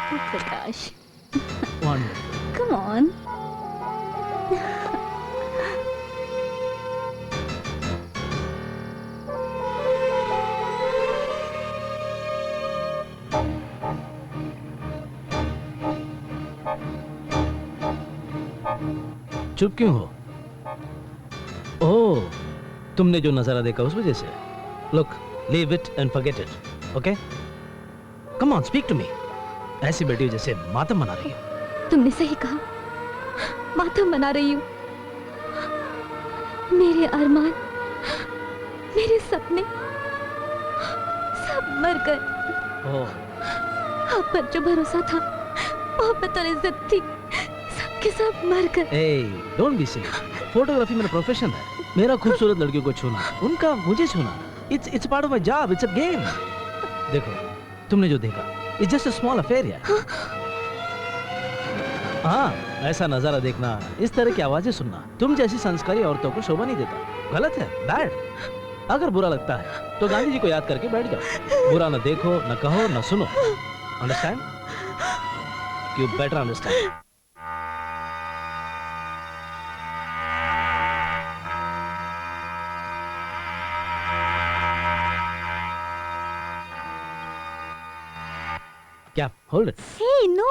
Oh, Prakash. Wonderful. Come on. चुप क्यों हो? ओह, तुमने जो नजारा देखा उस वजह से। Look, leave it and forget it, okay? Come on, speak to me. ऐसी बेटी हो जैसे मातम मना रही हो। तुमने सही कहा, मातम मना रही हूँ। मेरे अरमान, मेरे सपने सब मर गए। ओह, आप पर जो भरोसा था, मोहब्बत और इज्जत थी, सबके सब मर गए। hey, don't be silly. Photography मेरा प्रोफेशन है। मेरा खूबसूरत लड़कियों को छूना, उनका मुझे छूना, it's part of my job, it's a game. देखो, तुमने जो देखा, it's just a small affair यार। हाँ, ऐसा नजारा देखना, इस तरह की आवाजें सुनना, तुम जैसी संस्कारी औरतों को शोभा नहीं देता। गलत है, बैड। अगर बुरा लगता है, तो गांधी जी को याद करके बैठ जाओ। बुरा न देखो, न कहो, न सुनो। अंडरस्टैंड? You better understand. क्या? Hold it. Hey, no.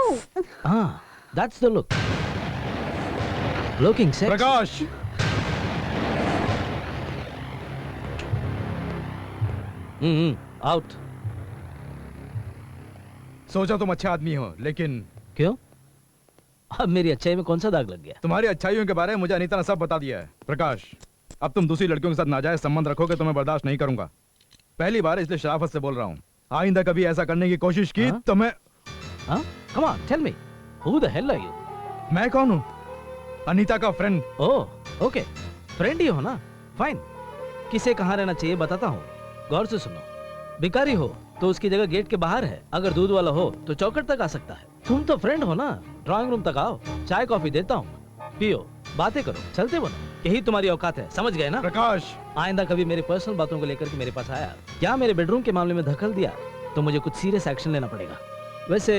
Ah, that's the look. Looking sexy. Prakash, Out. सोचा तुम अच्छे आदमी हो, लेकिन क्यों? अब मेरी अच्छाई में कौन सा दाग लग गया? तुम्हारी अच्छाइयों के बारे में मुझे अनीता ने सब बता दिया है। प्रकाश, अब तुम दूसरी लड़कियों के साथ नाजायज संबंध रखोगे तो मैं बर्दाश्त नहीं करूंगा। पहली बार इसलिए शराफत से बोल रहा हूँ। आइंदा कभी ऐसा करने की कोशिश की तो मैं... हाँ? Come on, tell me. Who the hell are you? मैं कौन हूँ? अनीता का फ्रेंड। ओह, ओके। फ्रेंड ही हो ना? फाइन। किसे कहाँ रहना चाहिए बताता हूँ। गौर से सुनो। भिखारी हो तो उसकी जगह गेट के बाहर है। अगर दूध वाला हो तो चौखट तक आ सकता है। तुम तो फ्रेंड हो ना? ड्राइंग रूम तक आओ, चाय कॉफी देता हूँ, पियो, बातें करो, चलते बनो। यही तुम्हारी औकात है, समझ गए ना? प्रकाश, आइंदा कभी मेरे पर्सनल बातों को लेकर के मेरे पास आया या मेरे बेडरूम के मामले में दखल दिया तो मुझे कुछ सीरियस एक्शन लेना पड़ेगा। वैसे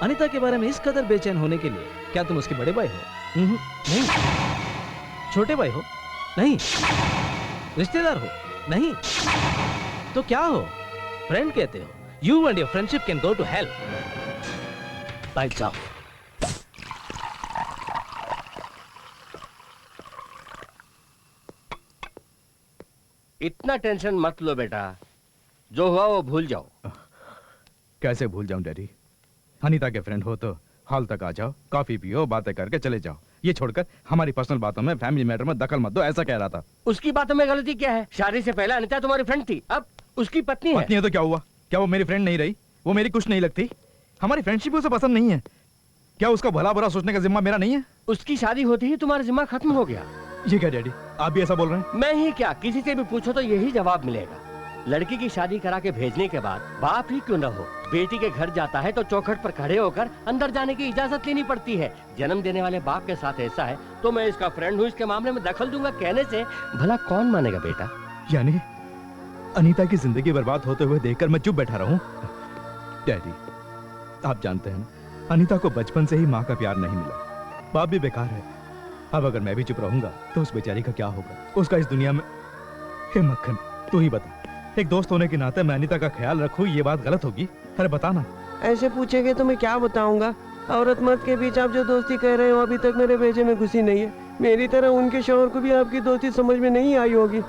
अनीता के बारे में इस कदर बेचैन होने के लिए क्या तुम उसके बड़े भाई हो? नहीं। छोटे भाई हो? नहीं। रिश्तेदार हो? नहीं। तो क्या हो? फ्रेंड कहते हो। You and your friendship can go to hell. Lights off. इतना टेंशन मत लो बेटा, जो हुआ वो भूल जाओ। कैसे भूल जाऊं डैडी? अनीता के फ्रेंड हो तो हॉल तक आ जाओ, कॉफी पियो, बातें करके चले जाओ। ये छोड़कर हमारी पर्सनल बातों में, फैमिली मैटर में दखल मत दो, ऐसा कह रहा था। उसकी बातों में गलती क्या है? शादी से पहले अनीता तुम्हारी फ्रेंड थी, अब उसकी पत्नी है। पत्नी है तो क्या हुआ? क्या वो मेरी फ्रेंड नहीं रही? वो मेरी कुछ नहीं लगती? हमारी फ्रेंडशिप उसे पसंद नहीं है? क्या उसका भला बुरा सोचने का जिम्मा मेरा नहीं है? उसकी शादी होती ही तुम्हारा जिम्मा खत्म हो गया। ये क्या डैडी, आप भी ऐसा बोल रहे हैं? मैं ही क्या, किसी से भी पूछो तो यही जवाब मिलेगा। लड़की की शादी करा के भेजने के बाद बाप ही क्यों न हो, बेटी के घर जाता है तो चौखट पर खड़े होकर अंदर जाने की इजाजत लेनी पड़ती है। जन्म देने वाले बाप के साथ ऐसा है तो मैं इसका फ्रेंड हूँ, इसके मामले में दखल दूंगा कहने से भला कौन मानेगा बेटा? यानी अनीता की जिंदगी बर्बाद होते हुए देखकर मैं चुप बैठा रहूं? डैडी, आप जानते हैं अनीता को बचपन से ही माँ का प्यार नहीं मिला, बाप भी बेकार है। अब अगर मैं भी चुप रहूंगा तो उस बेचारी का क्या होगा? उसका इस दुनिया में... हे मक्खन, तू ही बता, एक दोस्त होने के नाते मैं अनीता का ख्याल रखूं, ये बात गलत होगी? अरे बताना। ऐसे पूछेंगे तो मैं क्या बताऊंगा? औरत मर्द के बीच आप जो दोस्ती कह रहे हो अभी तक मेरे भेजे में घुसी नहीं है। मेरी तरह उनके शौहर को भी आपकी दोस्ती समझ में नहीं आई होगी।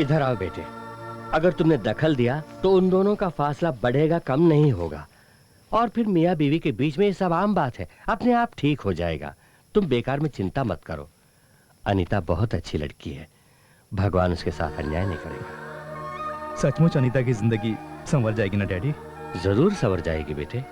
इधर आओ बेटे, अगर तुमने दखल दिया तो उन दोनों का फासला बढ़ेगा, कम नहीं होगा। और फिर मियाँ बीवी के बीच में ये सब आम बात है, अपने आप ठीक हो जाएगा। तुम बेकार में चिंता मत करो। अनीता बहुत अच्छी लड़की है, भगवान उसके साथ अन्याय नहीं करेगा। सचमुच अनीता की जिंदगी संवर जाएगी ना डैडी? जरूर संवर जाएगी बेटे।